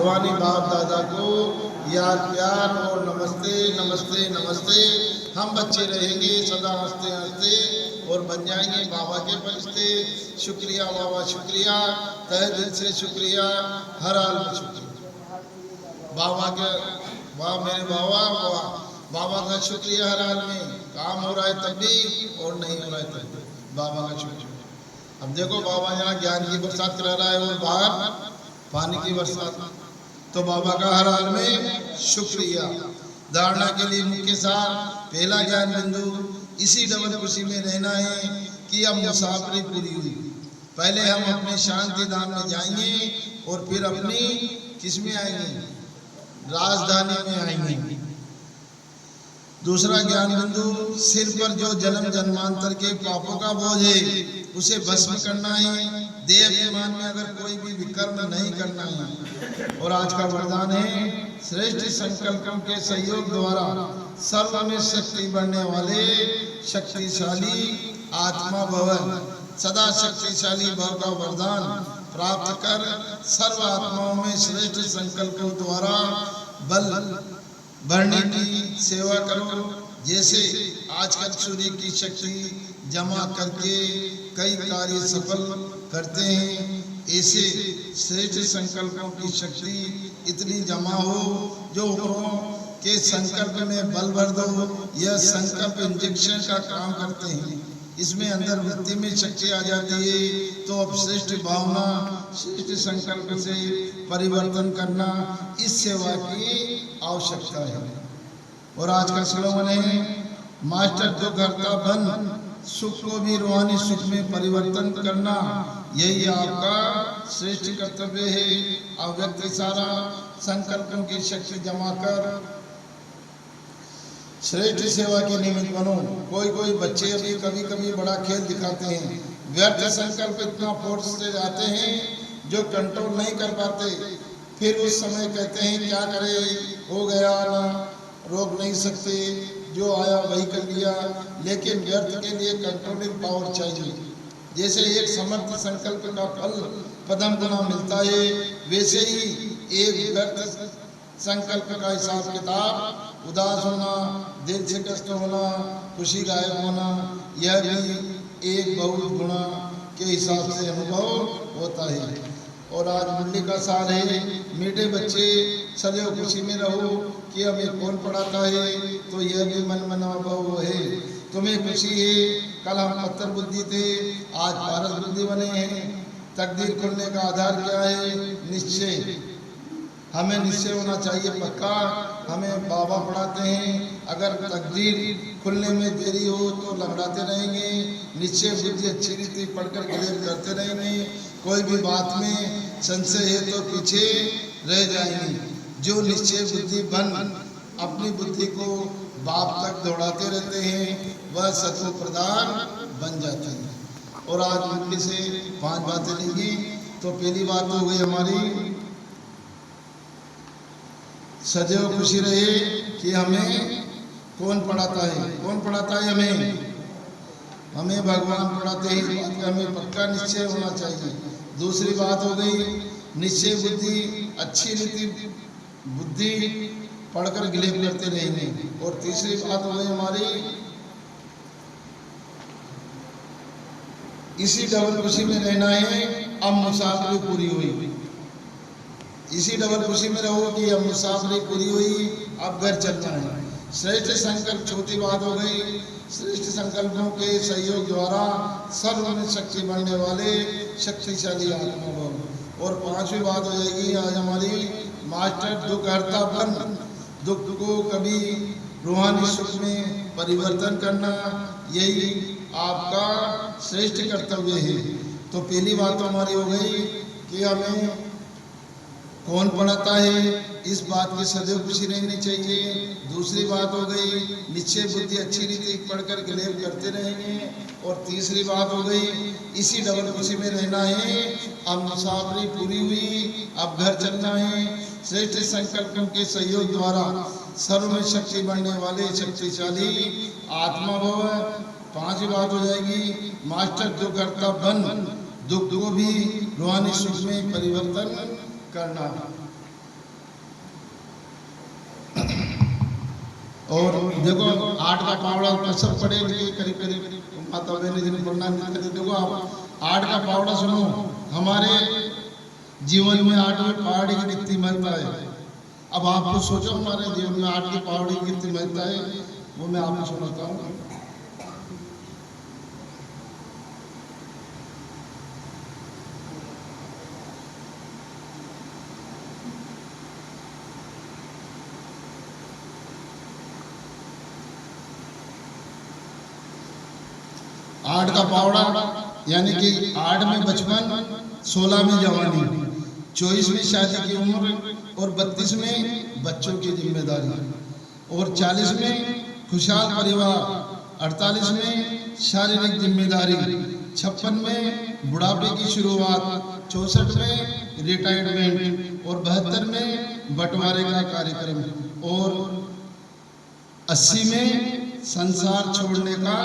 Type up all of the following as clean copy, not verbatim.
रूहानी बाप दादा को यार प्यार और नमस्ते नमस्ते नमस्ते। हम बच्चे रहेंगे सदा हंसते हंसते और बन जाएंगे बाबा के फरिश्ते। शुक्रिया बाबा शुक्रिया, तहे दिल से शुक्रिया, हर हाल में शुक्रिया बाबा के। वाह मेरे बाबा वाह, बाबा का शुक्रिया हर हाल में। काम हो रहा है तब भी और नहीं हो रहा है तब भी बाबा का शुक्रिया। अब देखो बाबा यहाँ ज्ञान की बरसात करा रहा है और बाहर पानी की बरसात, तो बाबा का हर हाल में शुक्रिया। धारणा के लिए मुख्य सार पहला ज्ञान बिंदु, इसी डबल खुशी में रहना है कि अब मुसाफरी पूरी हुई। पहले हम अपने शांति धाम में जाएंगे और फिर अपनी किसमें आएंगे, राजधानी में आएंगे। दूसरा ज्ञान बिंदु, सिर पर जो जन्म जन्मांतर के पापों का बोझ है उसे भस्म करना है। देह अभिमान में अगर कोई भी विकर्म नहीं करना है। और आज का वरदान है, श्रेष्ठ संकल्पों के सहयोग द्वारा सर्व में शक्ति बढ़ने वाले शक्तिशाली आत्मा भव। सदा शक्तिशाली भव का वरदान प्राप्त कर सर्व आत्माओं में श्रेष्ठ संकल्पों द्वारा बल बढ़ने की सेवा करो। जैसे आजकल सूर्य की शक्ति जमा करके कई कार्य सफल करते हैं, ऐसे श्रेष्ठ संकल्पों की शक्ति इतनी जमा हो जो के संकल्प में बल भर दो। यह संकल्प इंजेक्शन का काम करते हैं, इसमें अंदर वृत्ति में शक्ति आ जाती है। तो अब श्रेष्ठ भावना श्रेष्ठ संकल्प से परिवर्तन करना इस सेवा की आवश्यकता है। और आज का स्लोगन है, मास्टर जो करता बन सुख को भी रूहानी सुख में परिवर्तन करना, यही आपका श्रेष्ठ कर्तव्य है। अव्यक्त सारा संकल्पों की शक्ति जमा कर श्रेष्ठ सेवा के निमित्त बनो। कोई बच्चे अभी कभी कभी बड़ा खेल दिखाते हैं, व्यर्थ संकल्प इतना फोर्स से जाते हैं जो कंट्रोल नहीं कर पाते। फिर उस समय कहते हैं क्या करे, हो गया ना, रोक नहीं सकते, जो आया वही कर लिया। लेकिन व्यर्थ के लिए कंट्रोलिंग पावर चाहिए। जैसे एक समर्थ संकल्प का फल पदम गुना मिलता है, वैसे ही एक व्यर्थ संकल्प का हिसाब किताब, उदास होना, दिल से कष्ट होना, खुशी गायब होना, यह भी एक बहुत गुना के हिसाब से अनुभव होता है। और आज मुरली का सार है, मीठे बच्चे सदैव खुशी में रहो कि हमें कौन पढ़ाता है, तो यह भी मन मनाभाव है। तुम्हें खुशी है, कल हम पत्थर बुद्धि थे, आज पारस बुद्धि बने हैं। तकदीर खुलने का आधार क्या है, निश्चय। हमें निश्चय होना चाहिए पक्का। हमें बाबा पढ़ाते हैं, अगर तकदीर खुलने में देरी हो तो लंगड़ाते रहेंगे। निश्चय बुद्धि अच्छी रीति पढ़कर क्लियर करते रहेंगे। कोई भी बात में संशय है तो पीछे रह जाएंगे। जो निश्चय बुद्धि बन अपनी बुद्धि को बाप तक दौड़ाते रहते हैं, वह सत्व प्रधान बन जाते हैं। और आज मुरली से 5 बातें लेंगी। तो पहली बात हो गई हमारी, सदैव खुशी रहे कि हमें कौन पढ़ाता है। कौन पढ़ाता है हमें भगवान पढ़ाते हैं, इस बात का हमें पक्का निश्चय होना चाहिए। दूसरी बात हो गई, निश्चय बुद्धि अच्छी रीति बुद्धि पढ़कर गिलेब करते रहेंगे। और तीसरी बात हो गई हमारी, इसी डबल खुशी में रहना है। अब मुसाफरी पूरी हुई, इसी डबल खुशी में रहो कि अब मुसाफरी पूरी हुई, अब घर चलना है। श्रेष्ठ संकल्प छोटी बात हो गई। श्रेष्ठ संकल्पों के सहयोग द्वारा सर्व में शक्ति बढ़ने वाले शक्तिशाली आत्मा भव। और 5वीं बात हो जाएगी आज हमारी, मास्टर दुख हरता बन, दुख को कभी रूहानी सुख में परिवर्तन करना, यही आपका श्रेष्ठ कर्तव्य है। तो पहली बात तो हमारी हो गई कि हमें कौन पढ़ाता है, इस बात की सदैव खुशी रहनी चाहिए। दूसरी बात हो गई, निश्चय बुद्धि अच्छी रीति पढ़कर गिलेब करते रहेंगे। और तीसरी बात हो गई, इसी डबल खुशी में रहना है। अब मुसाफरी पूरी हुई, अब घर चलना है। श्रेष्ठ संकल्पों के सहयोग द्वारा सर्व में शक्ति बढ़ने वाले शक्तिशाली आत्मा भव। 5वीं बात हो जाएगी, मास्टर जो करता बन, दुख को भी रूहानी सुख में परिवर्तन करना। और देखो 8 का पावड़ा तो सब पढ़े लिखे करीब करीब माता बहन जिन्हें पढ़ना नहीं करते। देखो आप 8 का पावड़ा सुनो, हमारे जीवन में 8वें पहाड़ी की कितनी महत्ता है। अब आप कुछ सोचो हमारे जीवन में 8 की पहाड़ी की कितनी महत्ता है, वो मैं आपको सुनाता हूँ। आठ का पावड़ा यानी कि 8 में बचपन, 16 में जवानी, 24 में शादी की उम्र और 32 में बच्चों की जिम्मेदारी और 40 में खुशहाल परिवार, 48 में शारीरिक जिम्मेदारी, 56 में बुढ़ापे की शुरुआत, 64 में रिटायरमेंट और 72 में बंटवारे का कार्यक्रम और 80 में संसार छोड़ने का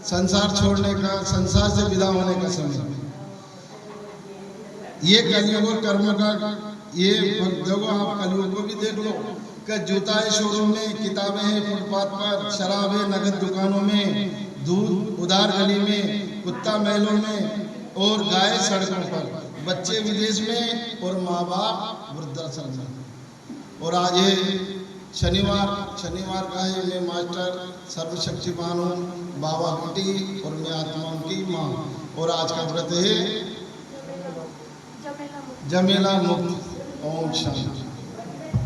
संसार से विदा होने का समय। ये कलयुग और कर्म का ये देखो, आप कलयुग को भी देख लो कि जूता है शोरूम में, किताबें हैं फुटपाथ पर, शराब है नगद दुकानों में, दूध उधार गली में, कुत्ता महलों में और गाय सड़कों पर, बच्चे विदेश में और माँ बाप वृद्धाश्रम में। और आज ये शनिवार का है। मैं मास्टर सर्वशक्तिमान हूँ, बाबा बेटी और मैं आत्माओं की माँ। और आज का व्रत है जमेला मुक्त। ओम शांति।